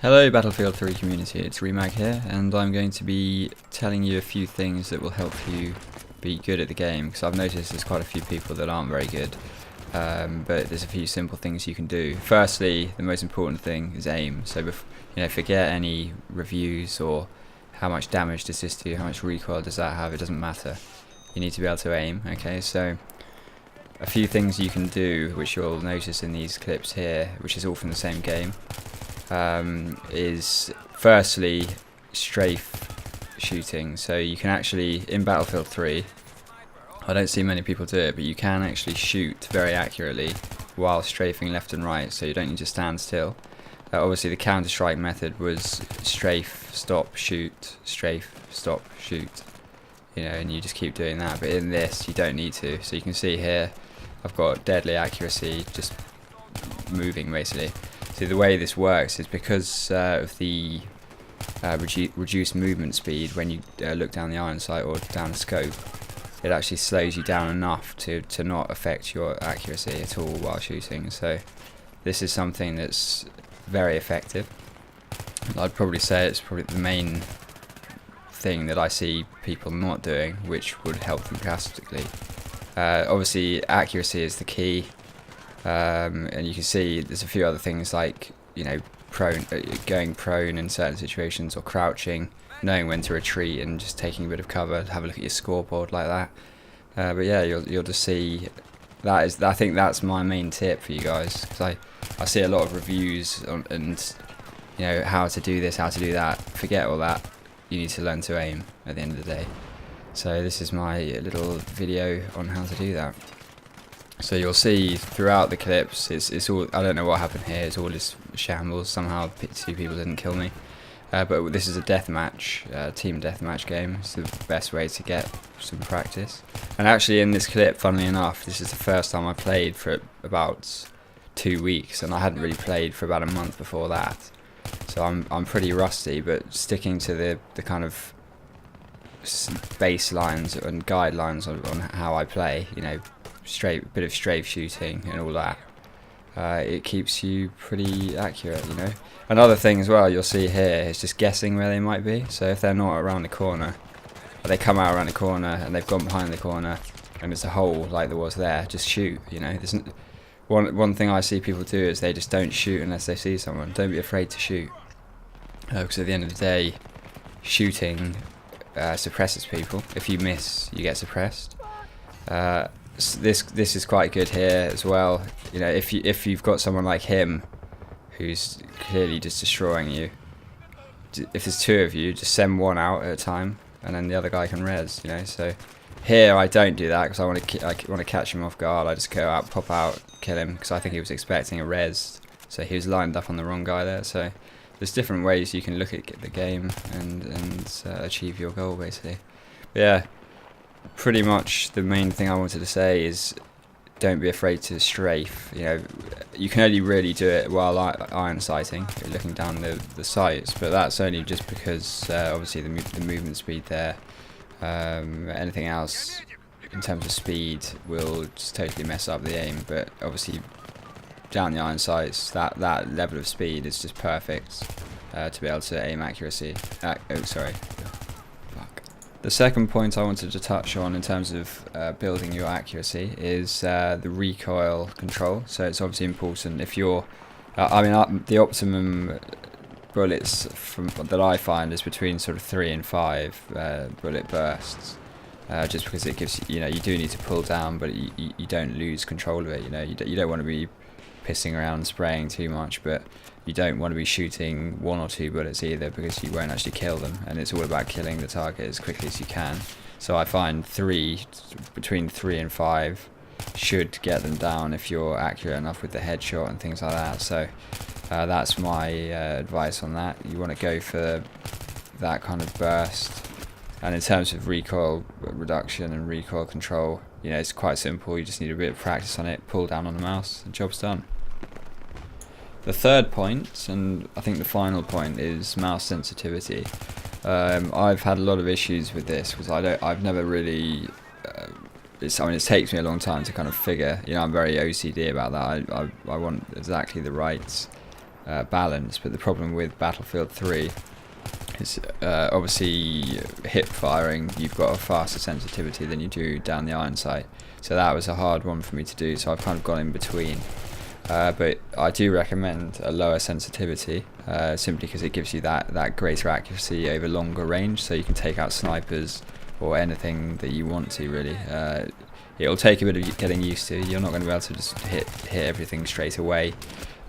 Hello Battlefield 3 community, it's Remag here, and I'm going to be telling you a few things that will help you be good at the game, because I've noticed there's quite a few people that aren't very good, but there's a few simple things you can do. Firstly, the most important thing is aim, so forget any reviews or how much damage does this do, how much recoil does that have, it doesn't matter. You need to be able to aim, okay, so a few things you can do, which you'll notice in these clips here, which is all from the same game. Is firstly strafe shooting. So you can actually, in Battlefield 3, I don't see many people do it, but you can actually shoot very accurately while strafing left and right, so you don't need to stand still. Obviously the Counter-Strike method was strafe, stop, shoot, strafe, stop, shoot, and you just keep doing that, but in this you don't need to. So you can see here I've got deadly accuracy, just moving basically. So the way this works is because of the reduced movement speed when you look down the iron sight or down the scope, it actually slows you down enough to not affect your accuracy at all while shooting. So this is something that's very effective. I'd probably say it's probably the main thing that I see people not doing, which would help them drastically. Obviously accuracy is the key. And you can see there's a few other things like going prone in certain situations, or crouching, knowing when to retreat and just taking a bit of cover. Have a look at your scoreboard like that. But yeah, you'll just see I think that's my main tip for you guys, because I see a lot of reviews and how to do this, how to do that. Forget all that. You need to learn to aim at the end of the day. So this is my little video on how to do that. So you'll see throughout the clips, it's all, I don't know what happened here, it's all just shambles. Somehow 2 people didn't kill me. But this is a deathmatch, team deathmatch game. It's the best way to get some practice. And actually in this clip, funnily enough, this is the first time I played for about 2 weeks, and I hadn't really played for about a month before that. So I'm pretty rusty, but sticking to the kind of baselines and guidelines on how I play, bit of strafe shooting and all that, it keeps you pretty accurate. Another thing as well you'll see here is just guessing where they might be. So if they're not around the corner, or they come out around the corner and they've gone behind the corner and there's a hole like there was there, just shoot. There's one thing I see people do is they just don't shoot unless they see someone. Don't be afraid to shoot, because at the end of the day, shooting suppresses people. If you miss, you get suppressed. This is quite good here as well. If you've got someone like him who's clearly just destroying you, if there's 2 of you, just send one out at a time, and then the other guy can res. So here I don't do that, because I want to catch him off guard. I just go out, pop out, kill him, because I think he was expecting a res, so he was lined up on the wrong guy there. So there's different ways you can look at the game and achieve your goal basically. But yeah, pretty much the main thing I wanted to say is don't be afraid to strafe. You can only really do it while iron sighting, looking down the sights, but that's only just because obviously the movement speed there. Anything else in terms of speed will just totally mess up the aim, but obviously down the iron sights, that level of speed is just perfect to be able to aim accuracy. The second point I wanted to touch on in terms of building your accuracy is the recoil control. So it's obviously important if you're, the optimum bullets that I find is between sort of 3 and 5 bullet bursts. Just because it gives you do need to pull down, but you don't lose control of it. You don't want to be pissing around spraying too much, but you don't want to be shooting 1 or 2 bullets either, because you won't actually kill them, and it's all about killing the target as quickly as you can. So I find between 3 and 5 should get them down if you're accurate enough with the headshot and things like that. So that's my advice on that. You want to go for that kind of burst. And in terms of recoil reduction and recoil control, it's quite simple. You just need a bit of practice on it, pull down on the mouse, and job's done. The third point, and I think the final point, is mouse sensitivity. I've had a lot of issues with this because I've never really. It takes me a long time to kind of figure. I'm very OCD about that. I want exactly the right balance. But the problem with Battlefield 3 is obviously hip firing, you've got a faster sensitivity than you do down the iron sight, so that was a hard one for me to do, so I've kind of gone in between. But I do recommend a lower sensitivity, simply because it gives you that greater accuracy over longer range, so you can take out snipers or anything that you want to, really. It'll take a bit of getting used to. You're not going to be able to just hit everything straight away.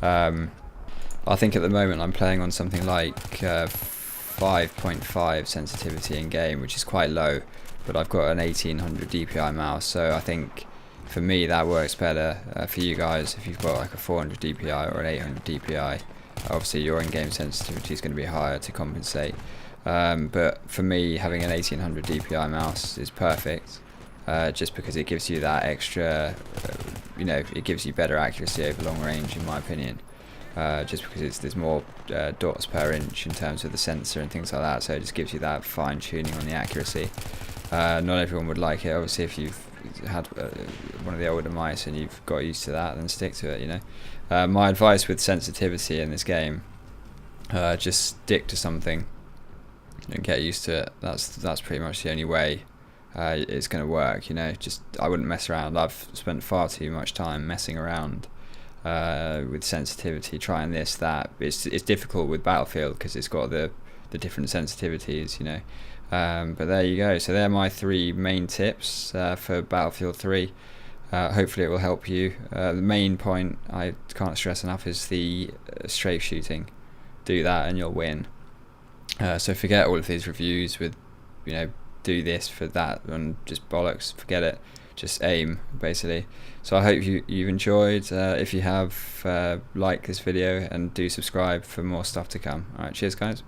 I think at the moment I'm playing on something like 5.5 sensitivity in game, which is quite low, but I've got an 1800 DPI mouse, so I think for me that works better. For you guys, if you've got like a 400 DPI or an 800 DPI, obviously your in-game sensitivity is going to be higher to compensate. But for me, having an 1800 DPI mouse is perfect, just because it gives you that extra, it gives you better accuracy over long range, in my opinion. Just because there's more dots per inch in terms of the sensor and things like that, so it just gives you that fine tuning on the accuracy. Not everyone would like it. Obviously, if you've had one of the older mice and you've got used to that, then stick to it. My advice with sensitivity in this game, just stick to something and get used to it. That's pretty much the only way it's going to work. Just I wouldn't mess around. I've spent far too much time messing around with sensitivity, trying this, that. It's difficult with Battlefield because it's got the different sensitivities, but there you go. So they're my 3 main tips for Battlefield 3. Hopefully it will help you. The main point I can't stress enough is the strafe shooting. Do that and you'll win. So forget all of these reviews with, do this for that and just bollocks, forget it. Just aim, basically. So I hope you've enjoyed. If you have, like this video and do subscribe for more stuff to come. Alright, cheers guys.